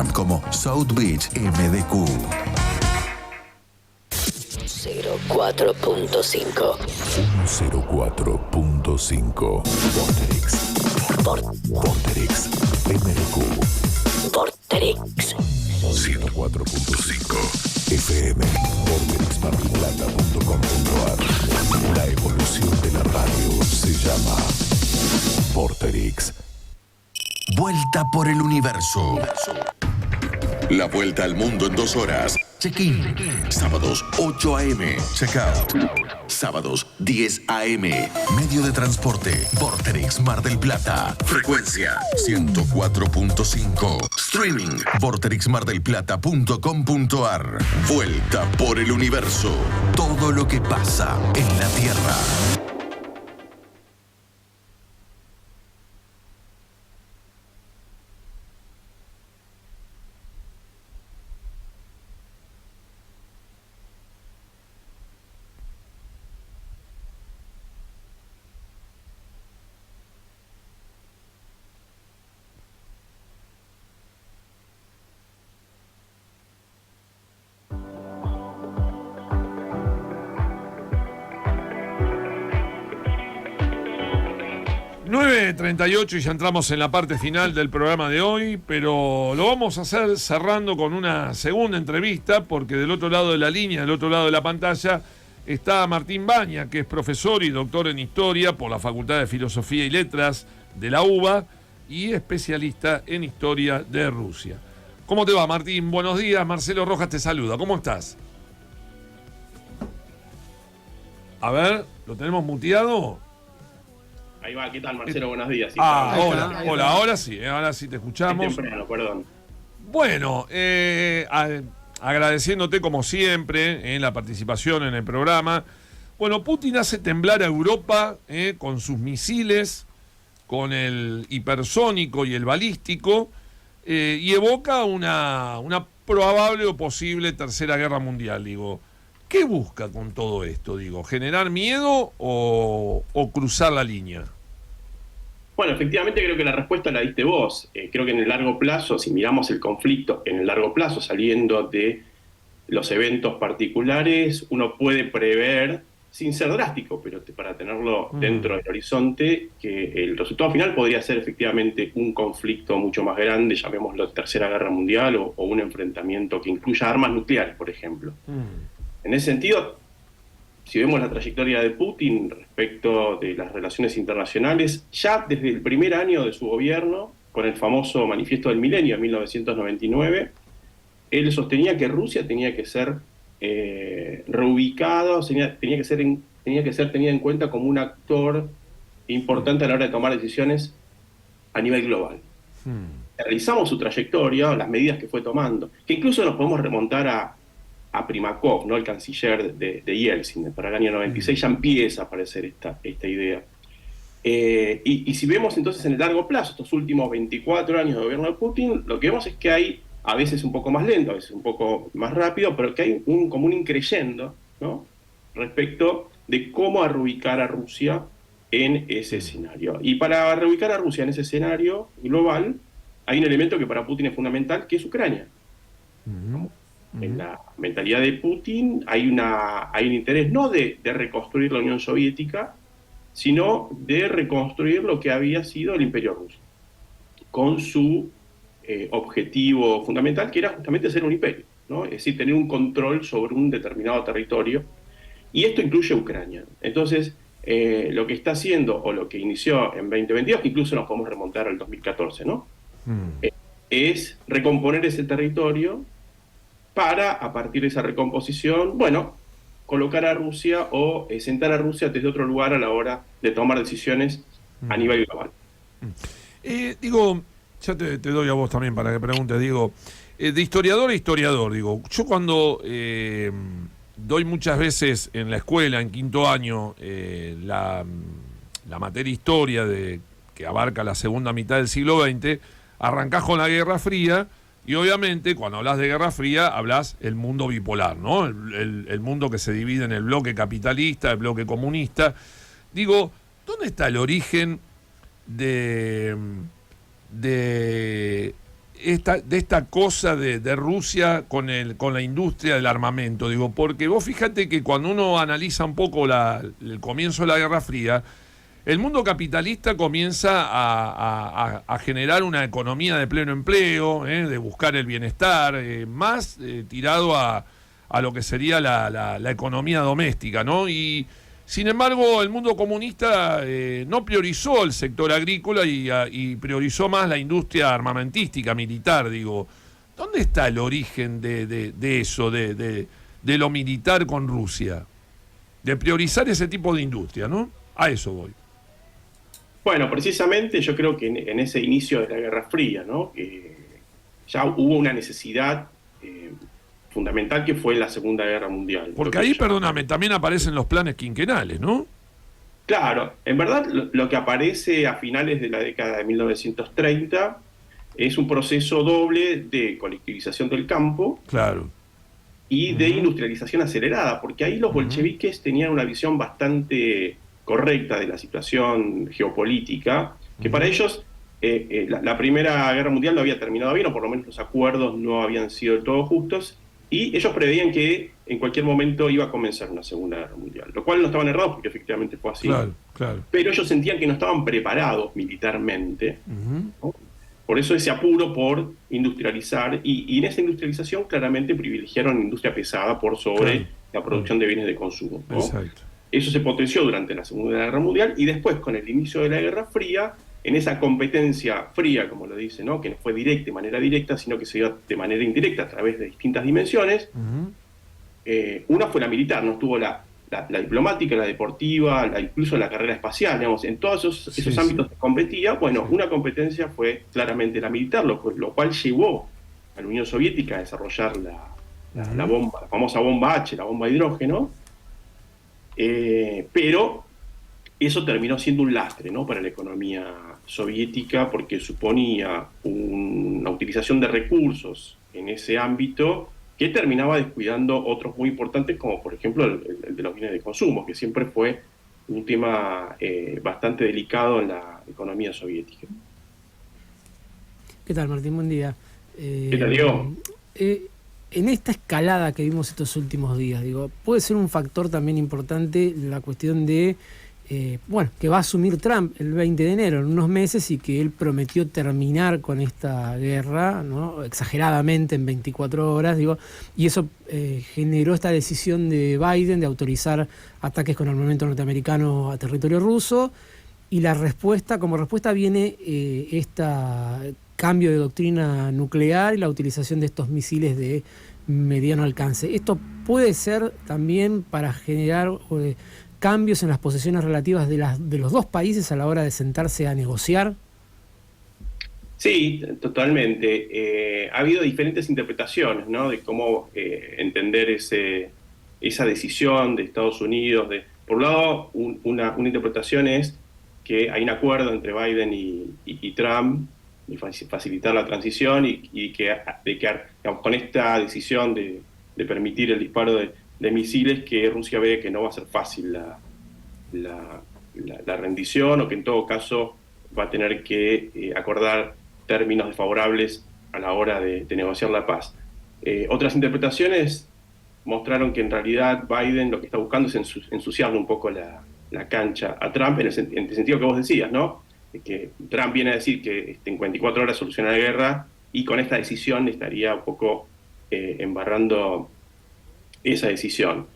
Instagram como South Beach MDQ. 104.5. 104.5. Vorterix MDQ. Vorterix 104.5 FM. vorterixmardelplata.com.ar. La evolución de la radio se llama Vorterix. Vuelta por el universo. La vuelta al mundo en 2 horas. Check-in. Sábados 8 a.m. Check-out. Sábados 10 a.m. Medio de transporte. Vorterix Mar del Plata. Frecuencia 104.5. Streaming. vorterixmardelplata.com.ar. Vuelta por el universo. Todo lo que pasa en la Tierra. .38 y ya entramos en la parte final del programa de hoy, pero lo vamos a hacer cerrando con una segunda entrevista, porque del otro lado de la línea, del otro lado de la pantalla, está Martín Baña, que es profesor y doctor en Historia por la Facultad de Filosofía y Letras de la UBA y especialista en Historia de Rusia. ¿Cómo te va, Martín? Buenos días, Marcelo Rojas te saluda. ¿Cómo estás? A ver, ¿lo tenemos muteado? Ahí va, ¿qué tal, Marcelo? Buenos días. Sí, hola, ahora sí te escuchamos. Es temprano, perdón. Bueno, agradeciéndote como siempre en la participación en el programa. Bueno, Putin hace temblar a Europa con sus misiles, con el hipersónico y el balístico, y evoca una probable o posible tercera guerra mundial, digo. ¿Qué busca con todo esto? Digo, ¿generar miedo o cruzar la línea? Bueno, efectivamente creo que la respuesta la diste vos. Creo que en el largo plazo, si miramos el conflicto en el largo plazo, saliendo de los eventos particulares, uno puede prever, sin ser drástico, pero para tenerlo dentro del horizonte, que el resultado final podría ser efectivamente un conflicto mucho más grande, llamémoslo tercera guerra mundial, o un enfrentamiento que incluya armas nucleares, por ejemplo. En ese sentido, si vemos la trayectoria de Putin respecto de las relaciones internacionales, ya desde el primer año de su gobierno, con el famoso Manifiesto del Milenio en 1999, él sostenía que Rusia tenía que ser reubicado, tenía que ser tenida en cuenta como un actor importante a la hora de tomar decisiones a nivel global. Realizamos su trayectoria, las medidas que fue tomando, que incluso nos podemos remontar a Primakov, ¿no? El canciller de Yeltsin. Para el año 96 ya empieza a aparecer esta idea. Y si vemos entonces en el largo plazo, estos últimos 24 años de gobierno de Putin, lo que vemos es que hay, a veces un poco más lento, a veces un poco más rápido, pero que hay como un increyendo, ¿no? Respecto de cómo reubicar a Rusia en ese escenario. Y para reubicar a Rusia en ese escenario global, hay un elemento que para Putin es fundamental, que es Ucrania. En la mentalidad de Putin hay un interés no de reconstruir la Unión Soviética, sino de reconstruir lo que había sido el Imperio Ruso, con su objetivo fundamental, que era justamente ser un imperio, ¿no? Es decir, tener un control sobre un determinado territorio, y esto incluye Ucrania. Entonces, lo que está haciendo, o lo que inició en 2022, que incluso nos podemos remontar al 2014, ¿no? Es recomponer ese territorio para, a partir de esa recomposición, bueno, colocar a Rusia o sentar a Rusia desde otro lugar a la hora de tomar decisiones a nivel global. Digo, ya te doy a vos también para que preguntes, digo, de historiador a historiador, digo, yo cuando doy muchas veces en la escuela, en quinto año, la materia historia que abarca la segunda mitad del siglo XX, arrancás con la Guerra Fría. Y obviamente, cuando hablas de Guerra Fría, hablas el mundo bipolar, ¿no? El mundo que se divide en el bloque capitalista, el bloque comunista. Digo, ¿dónde está el origen de de esta cosa de Rusia con la industria del armamento? Digo, porque vos fíjate que cuando uno analiza un poco el comienzo de la Guerra Fría, el mundo capitalista comienza a generar una economía de pleno empleo, de buscar el bienestar, más tirado a lo que sería la economía doméstica, ¿no? Y sin embargo, el mundo comunista no priorizó el sector agrícola y priorizó más la industria armamentística, militar, digo. ¿Dónde está el origen de eso, de lo militar con Rusia? De priorizar ese tipo de industria, ¿no? A eso voy. Bueno, precisamente yo creo que en ese inicio de la Guerra Fría, ¿no? Ya hubo una necesidad fundamental que fue la Segunda Guerra Mundial. Porque ahí, perdóname, también aparecen los planes quinquenales, ¿no? Claro, en verdad lo que aparece a finales de la década de 1930 es un proceso doble de colectivización del campo, claro, y de industrialización acelerada, porque ahí los bolcheviques tenían una visión bastante correcta de la situación geopolítica, que para ellos la Primera Guerra Mundial no había terminado bien, o por lo menos los acuerdos no habían sido del todo justos, y ellos preveían que en cualquier momento iba a comenzar una Segunda Guerra Mundial, lo cual no estaban errados porque efectivamente fue así. claro, claro. Pero ellos sentían que no estaban preparados militarmente, ¿no? Por eso ese apuro por industrializar, y en esa industrialización claramente privilegiaron la industria pesada por sobre la producción de bienes de consumo, ¿no? Exacto. Eso se potenció durante la Segunda Guerra Mundial, y después, con el inicio de la Guerra Fría, en esa competencia fría, como lo dice, ¿no? Que no fue directa de manera directa, sino que se dio de manera indirecta a través de distintas dimensiones. Una fue la militar, no estuvo la diplomática, la deportiva, incluso la carrera espacial, digamos, en todos esos ámbitos que competía. Bueno, una competencia fue claramente la militar, lo cual llevó a la Unión Soviética a desarrollar la bomba, la famosa bomba H, la bomba de hidrógeno, pero eso terminó siendo un lastre, ¿no? Para la economía soviética, porque suponía una utilización de recursos en ese ámbito que terminaba descuidando otros muy importantes, como por ejemplo el de los bienes de consumo, que siempre fue un tema bastante delicado en la economía soviética. ¿Qué tal, Martín? Buen día. ¿Qué tal, Diego? En esta escalada que vimos estos últimos días, digo, puede ser un factor también importante la cuestión de que va a asumir Trump el 20 de enero, en unos meses, y que él prometió terminar con esta guerra, ¿no? Exageradamente en 24 horas, digo, y eso generó esta decisión de Biden de autorizar ataques con armamento norteamericano a territorio ruso, y como respuesta viene este cambio de doctrina nuclear y la utilización de estos misiles de mediano alcance. Esto puede ser también para generar cambios en las posiciones relativas de los dos países a la hora de sentarse a negociar. Sí, totalmente. Ha habido diferentes interpretaciones, ¿no? De cómo entender esa decisión de Estados Unidos. Por un lado, una interpretación es que hay un acuerdo entre Biden y Trump de facilitar la transición, y que digamos, con esta decisión de permitir el disparo de misiles, que Rusia ve que no va a ser fácil la rendición, o que en todo caso va a tener que acordar términos desfavorables a la hora de negociar la paz. Otras interpretaciones mostraron que en realidad Biden lo que está buscando es ensuciarle un poco la cancha a Trump, en el sentido que vos decías, ¿no? Que Trump viene a decir que en 24 horas soluciona la guerra, y con esta decisión estaría un poco embarrando esa decisión.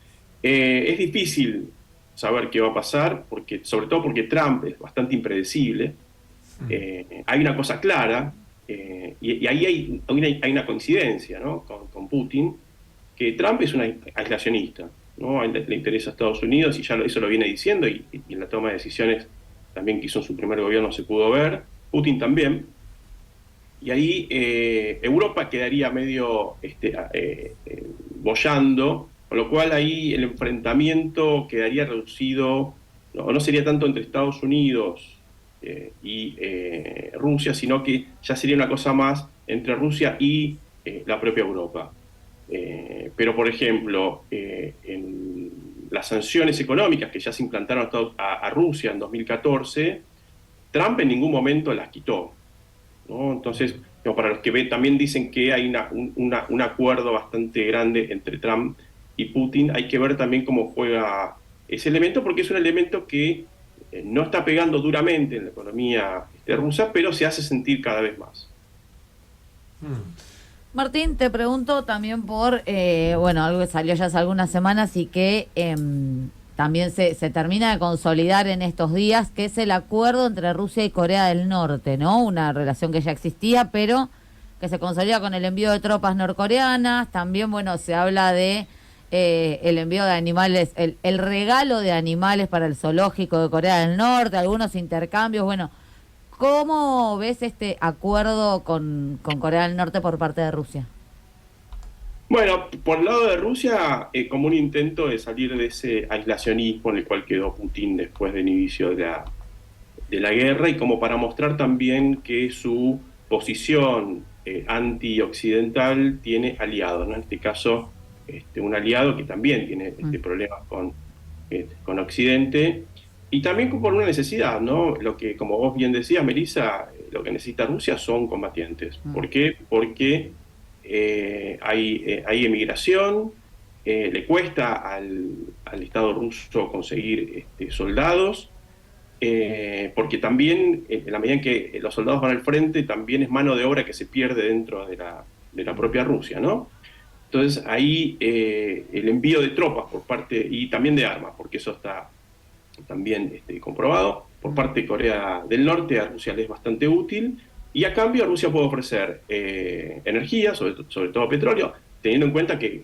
Es difícil saber qué va a pasar, sobre todo porque Trump es bastante impredecible. Hay una cosa clara, y ahí hay una coincidencia, ¿no? con Putin, que Trump es un aislacionista, ¿no? Le interesa a Estados Unidos, y ya eso lo viene diciendo, y en la toma de decisiones también que hizo en su primer gobierno se pudo ver. Putin también. Y ahí Europa quedaría medio boyando, con lo cual ahí el enfrentamiento quedaría reducido, no sería tanto entre Estados Unidos y Rusia, sino que ya sería una cosa más entre Rusia y la propia Europa. Pero, por ejemplo, en las sanciones económicas que ya se implantaron a Rusia en 2014, Trump en ningún momento las quitó, ¿no? Entonces, para los que también dicen que hay un acuerdo bastante grande entre Trump y Putin, hay que ver también cómo juega ese elemento, porque es un elemento que no está pegando duramente en la economía rusa, pero se hace sentir cada vez más. Martín, te pregunto también por, algo que salió ya hace algunas semanas y que también se termina de consolidar en estos días, que es el acuerdo entre Rusia y Corea del Norte, ¿no? Una relación que ya existía, pero que se consolida con el envío de tropas norcoreanas. También, se habla de el envío de animales, el regalo de animales para el zoológico de Corea del Norte, algunos intercambios. ¿Cómo ves este acuerdo con Corea del Norte por parte de Rusia? Bueno, por el lado de Rusia, como un intento de salir de ese aislacionismo en el cual quedó Putin después del inicio de la guerra, y como para mostrar también que su posición antioccidental tiene aliados, ¿no? En este caso, un aliado que también tiene problemas con Occidente, y también por una necesidad, ¿no? Lo que, como vos bien decías, Melissa, lo que necesita Rusia son combatientes. ¿Por qué? Porque hay emigración, le cuesta al Estado ruso conseguir soldados, porque también, en la medida en que los soldados van al frente, también es mano de obra que se pierde dentro de la propia Rusia, ¿no? Entonces ahí el envío de tropas por parte, y también de armas, porque eso está también comprobado, por parte de Corea del Norte, a Rusia le es bastante útil, y a cambio Rusia puede ofrecer energía, sobre todo petróleo, teniendo en cuenta que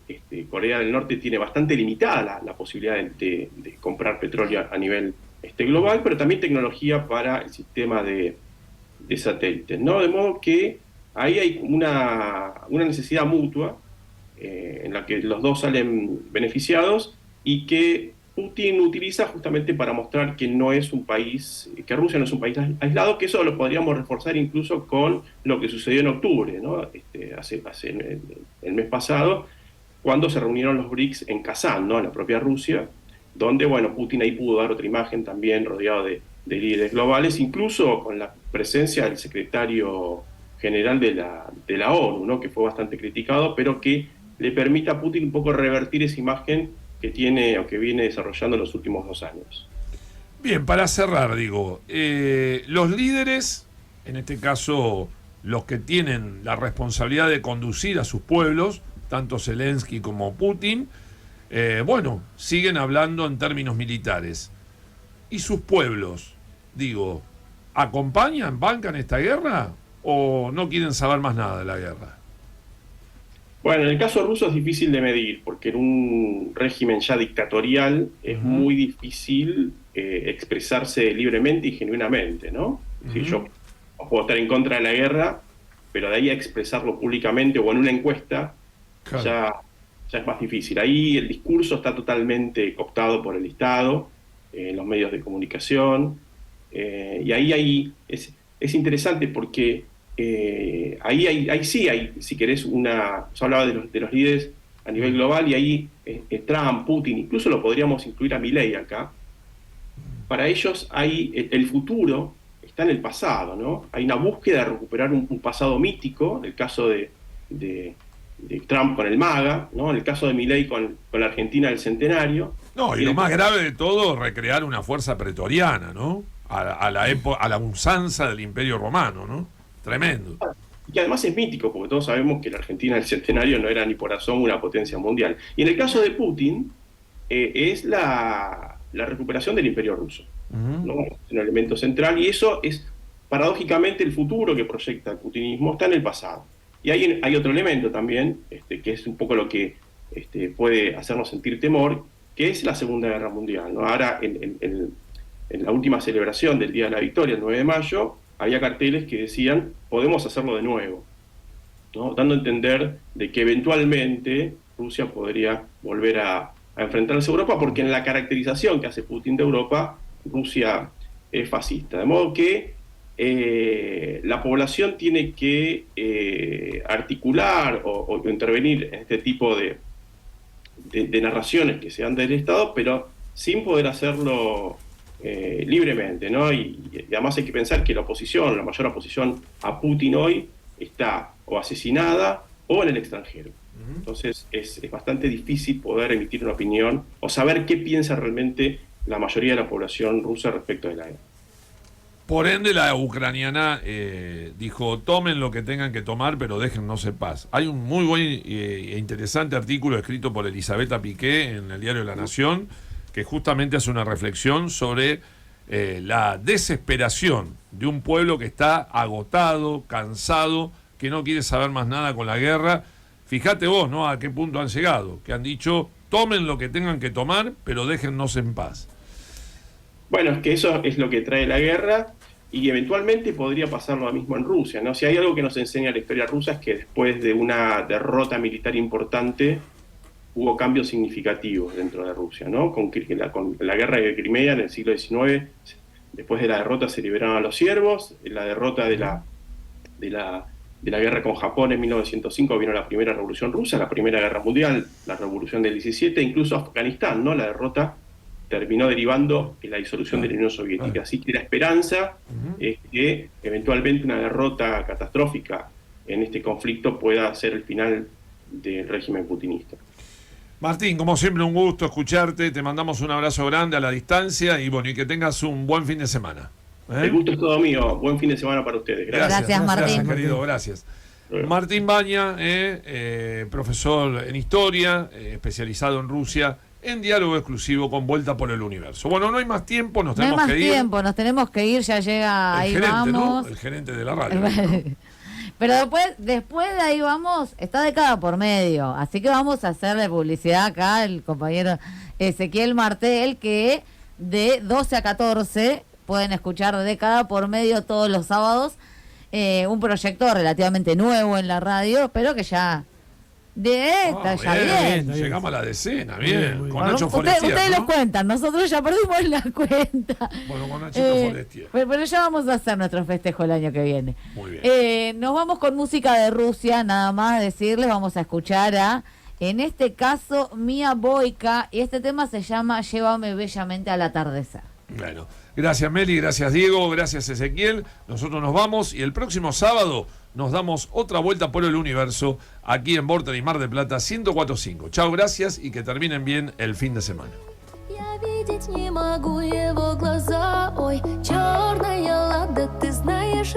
Corea del Norte tiene bastante limitada la posibilidad de comprar petróleo a nivel global, pero también tecnología para el sistema de satélites, ¿no? De modo que ahí hay una necesidad mutua en la que los dos salen beneficiados, y que Putin utiliza justamente para mostrar que no es un país, que Rusia no es un país aislado, que eso lo podríamos reforzar incluso con lo que sucedió en octubre, ¿no? Hace el mes pasado, cuando se reunieron los BRICS en Kazán, ¿no? En la propia Rusia, donde, Putin ahí pudo dar otra imagen también rodeado de líderes globales, incluso con la presencia del secretario general de la ONU, ¿no? Que fue bastante criticado, pero que le permite a Putin un poco revertir esa imagen que tiene o que viene desarrollando en los últimos 2 años. Bien, para cerrar, los líderes, en este caso los que tienen la responsabilidad de conducir a sus pueblos, tanto Zelensky como Putin, siguen hablando en términos militares. ¿Y sus pueblos, acompañan, bancan esta guerra o no quieren saber más nada de la guerra? Bueno, en el caso ruso es difícil de medir, porque en un régimen ya dictatorial es muy difícil expresarse libremente y genuinamente, ¿no? Si yo puedo estar en contra de la guerra, pero de ahí a expresarlo públicamente o en una encuesta, claro, ya es más difícil. Ahí el discurso está totalmente cooptado por el Estado, los medios de comunicación, y ahí es interesante porque ahí sí hay, si querés, se hablaba de los líderes a nivel global, y ahí Trump, Putin, incluso lo podríamos incluir a Milei acá. Para ellos el futuro está en el pasado, ¿no? Hay una búsqueda de recuperar un pasado mítico, el caso de Trump con el MAGA, ¿no? En el caso de Milei con la Argentina del Centenario. No, y lo más grave de todo, recrear una fuerza pretoriana, ¿no? A la usanza del Imperio Romano, ¿no? Tremendo. Y además es mítico, porque todos sabemos que la Argentina del Centenario no era ni por asomo una potencia mundial. Y en el caso de Putin, es la recuperación del Imperio Ruso, ¿no? Es un elemento central, y eso es, paradójicamente, el futuro que proyecta el putinismo está en el pasado. Y ahí hay otro elemento también, que es un poco lo que puede hacernos sentir temor, que es la Segunda Guerra Mundial, ¿no? Ahora, en la última celebración del Día de la Victoria, el 9 de mayo, había carteles que decían, podemos hacerlo de nuevo, ¿no? Dando a entender de que eventualmente Rusia podría volver a enfrentarse a Europa, porque en la caracterización que hace Putin de Europa, Rusia es fascista. De modo que la población tiene que articular o intervenir en este tipo de narraciones que se dan del Estado, pero sin poder hacerlo libremente, ¿no? Y además hay que pensar que la mayor oposición a Putin hoy está o asesinada o en el extranjero. Entonces es bastante difícil poder emitir una opinión o saber qué piensa realmente la mayoría de la población rusa respecto de la guerra. Por ende, la ucraniana dijo, tomen lo que tengan que tomar, pero déjennos en paz. Hay un muy buen e interesante artículo escrito por Elisabetta Piqué en el diario La Nación, que justamente hace una reflexión sobre la desesperación de un pueblo que está agotado, cansado, que no quiere saber más nada con la guerra. Fíjate vos, ¿no?, a qué punto han llegado, que han dicho, tomen lo que tengan que tomar, pero déjennos en paz. Bueno, es que eso es lo que trae la guerra y eventualmente podría pasar lo mismo en Rusia, ¿no? Si hay algo que nos enseña la historia rusa es que después de una derrota militar importante hubo cambios significativos dentro de Rusia, ¿no? Con la guerra de Crimea en el siglo XIX, después de la derrota se liberaron a los siervos, en la derrota de la guerra con Japón en 1905 vino la primera revolución rusa, la primera guerra mundial, la revolución del 17, incluso Afganistán, ¿no? La derrota terminó derivando en la disolución de la Unión Soviética. Así que la esperanza es que eventualmente una derrota catastrófica en este conflicto pueda ser el final del régimen putinista. Martín, como siempre, un gusto escucharte. Te mandamos un abrazo grande a la distancia y bueno, y que tengas un buen fin de semana. El gusto es todo mío. Buen fin de semana para ustedes. Gracias, Martín. Gracias, querido, gracias. Martín Baña, profesor en historia, especializado en Rusia, en diálogo exclusivo con Vuelta por el Universo. Bueno, no hay más tiempo, nos tenemos que ir. No hay más tiempo, nos tenemos que ir, ya llega, ahí gerente, vamos. ¿no? El gerente de la radio, ¿no? Pero después de ahí vamos, está de cada por medio, así que vamos a hacerle publicidad acá el compañero Ezequiel Martel, que de 12 a 14 pueden escuchar de cada por medio todos los sábados, un proyecto relativamente nuevo en la radio, pero que ya... bien. Llegamos a la decena, bien. Muy Con Nacho Forestier. Ustedes ¿no? lo cuentan, nosotros ya perdimos la cuenta. Bueno, con Nachito Forestier. Pero ya vamos a hacer nuestro festejo el año que viene. Muy bien. Nos vamos con música de Rusia, nada más decirles, vamos a escuchar en este caso, Mia Boyka, y este tema se llama Llévame bellamente al atardecer. Bueno, gracias Meli, gracias Diego, gracias Ezequiel. Nosotros nos vamos y el próximo sábado nos damos otra vuelta por el universo aquí en Vorterix Mar del Plata 104.5. Chao, gracias y que terminen bien el fin de semana. Я видеть не могу его глаза, ой, черная лада, ты знаешь.